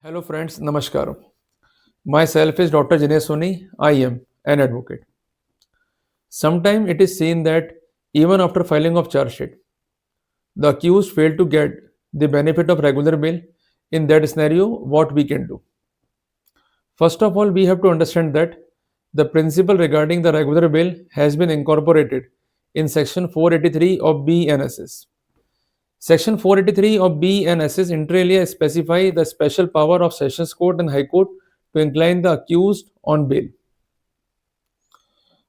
Hello friends, Namaskar. Myself is Dr. Jinesh Soni. I am an advocate. Sometimes it is seen that even after filing of charge sheet, the accused failed to get the benefit of regular bail. In that scenario, what we can do? First of all, we have to understand that the principle regarding the regular bail has been incorporated in section 483 of BNSS. Section 483 of BNSS inter alia specify the special power of Sessions Court and High Court to incline the accused on bail.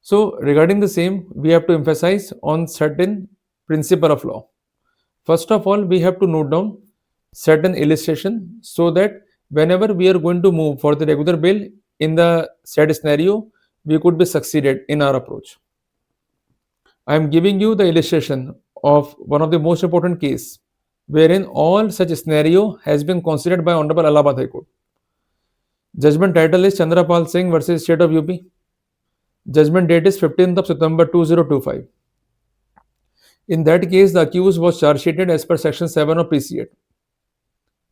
So, regarding the same, we have to emphasize on certain principle of law. First of all, we have to note down certain illustration so that whenever we are going to move for the regular bail in the said scenario, we could be succeeded in our approach. I am giving you the illustration of one of the most important case wherein all such scenario has been considered by Honorable Allahabad High Court. Judgment title is Chandrapal Singh versus State of UP. Judgment date is 15th of September 2025. In that case, the accused was charge sheeted as per section 7 of PC Act.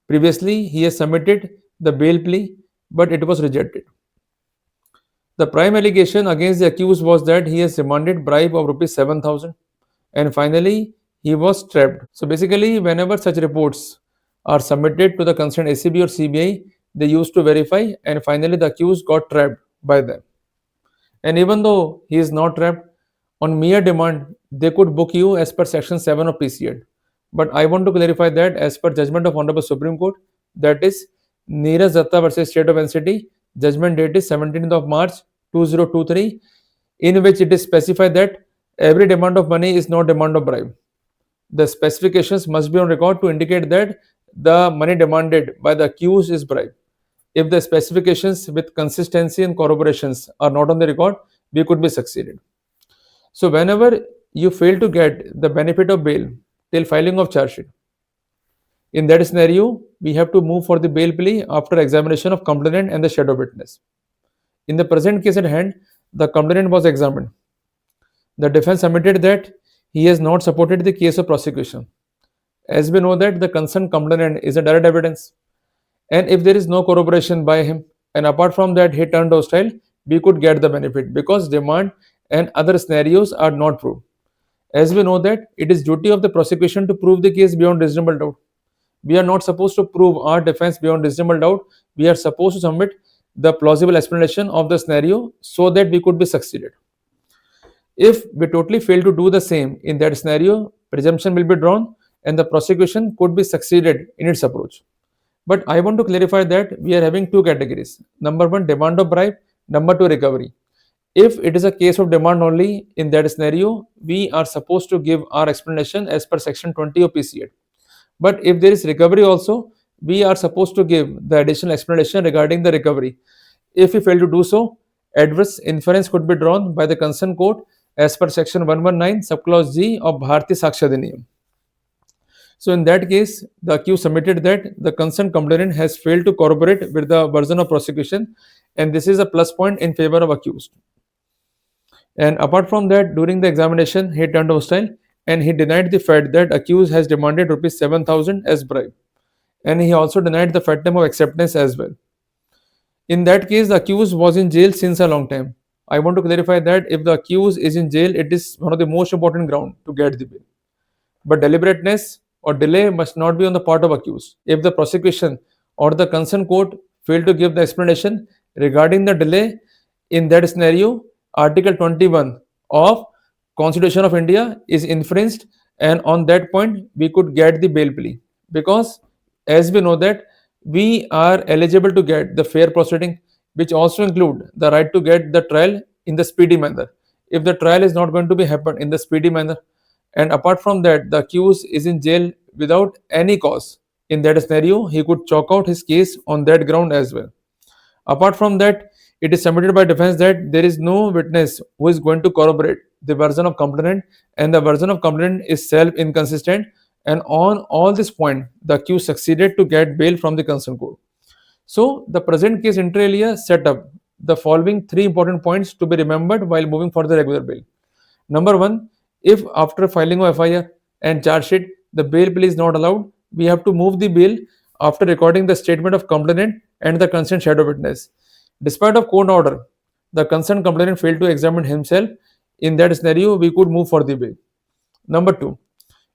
Previously, he has submitted the bail plea, but it was rejected. The prime allegation against the accused was that he has demanded bribe of rupees 7,000 and finally he was trapped. So basically, whenever such reports are submitted to the concerned ACB or CBI, they used to verify and finally the accused got trapped by them. And even though he is not trapped, on mere demand, they could book you as per section 7 of PC Act. But I want to clarify that as per judgment of Honorable Supreme Court, that is Neeraj Datta versus State of NCT, judgment date is 17th of March 2023, in which it is specified that every demand of money is not demand of bribe. The specifications must be on record to indicate that the money demanded by the accused is bribe. If the specifications with consistency and corroborations are not on the record, we could be succeeded. So whenever you fail to get the benefit of bail till filing of charge sheet, in that scenario, we have to move for the bail plea after examination of complainant and the shadow witness. In the present case at hand, the complainant was examined. The defense admitted that he has not supported the case of prosecution. As we know that the concerned complainant is a direct evidence, and if there is no corroboration by him, and apart from that he turned hostile, we could get the benefit because demand and other scenarios are not proved. As we know that it is duty of the prosecution to prove the case beyond reasonable doubt. We are not supposed to prove our defense beyond reasonable doubt. We are supposed to submit the plausible explanation of the scenario so that we could be succeeded. If we totally fail to do the same in that scenario, presumption will be drawn and the prosecution could be succeeded in its approach. But I want to clarify that we are having two categories. Number one, demand of bribe. Number two, recovery. If it is a case of demand only, in that scenario, we are supposed to give our explanation as per section 20 of PC Act. But if there is recovery also, we are supposed to give the additional explanation regarding the recovery. If we fail to do so, adverse inference could be drawn by the concerned court as per section 119 subclause G of Bharatiya Nyaya Sanhita. So in that case, the accused submitted that the concerned complainant has failed to corroborate with the version of prosecution, and this is a plus point in favor of accused. And apart from that, during the examination, he turned hostile and he denied the fact that accused has demanded rupees 7,000 as bribe, and he also denied the fact of acceptance as well. In that case, the accused was in jail since a long time. I want to clarify that if the accused is in jail, it is one of the most important ground to get the bail. But deliberateness or delay must not be on the part of accused. If the prosecution or the concerned court fail to give the explanation regarding the delay, in that scenario, Article 21 of Constitution of India is infringed, and on that point we could get the bail plea, because as we know that we are eligible to get the fair proceeding, which also include the right to get the trial in the speedy manner. If the trial is not going to be happen in the speedy manner, and apart from that the accused is in jail without any cause, in that scenario he could chalk out his case on that ground as well. Apart from that, it is submitted by defense that there is no witness who is going to corroborate the version of complainant, and the version of complainant is self inconsistent, and on all this point the accused succeeded to get bail from the concerned court. So the present case inter alia set up the following three important points to be remembered while moving for the regular bail. Number one, if after filing of FIR and charge sheet the bail plea is not allowed, we have to move the bail after recording the statement of complainant and the concerned shadow witness. Despite of court order, the concerned complainant failed to examine himself. In that scenario, we could move for the bail. Number two,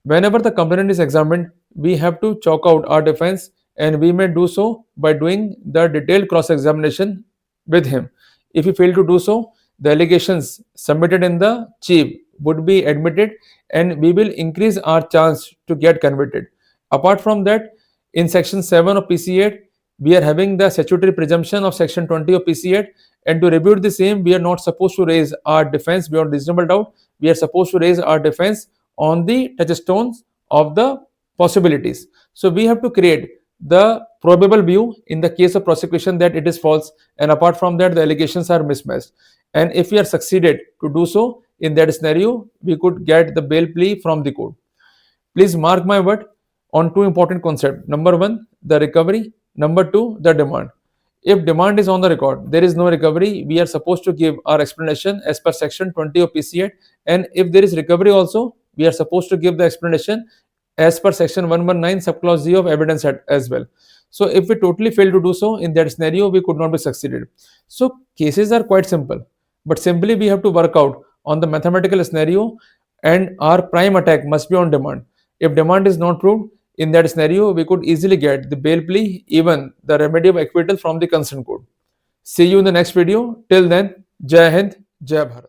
whenever the complainant is examined, we have to chalk out our defense, and we may do so by doing the detailed cross examination with him. If we fail to do so, the allegations submitted in the chief would be admitted, and we will increase our chance to get convicted. Apart from that, in section 7 of PC8, we are having the statutory presumption of section 20 of PC8, and to rebut the same, we are not supposed to raise our defense beyond reasonable doubt. We are supposed to raise our defense on the touchstones of the possibilities. So we have to create the probable view in the case of prosecution that it is false, and apart from that, the allegations are mismatched. And if we are succeeded to do so, in that scenario, we could get the bail plea from the court. Please mark my word on two important concepts. Number one, the recovery. Number two, the demand. If demand is on the record, there is no recovery. We are supposed to give our explanation as per section 20 of PC8. And if there is recovery also, we are supposed to give the explanation as per section 119 subclause Z of evidence act as well. So if we totally fail to do so, in that scenario, we could not be succeeded. So cases are quite simple, but simply we have to work out on the mathematical scenario, and our prime attack must be on demand. If demand is not proved, in that scenario, we could easily get the bail plea, even the remedy of acquittal from the concerned court. See you in the next video. Till then, Jai Hind, Jai Bharat.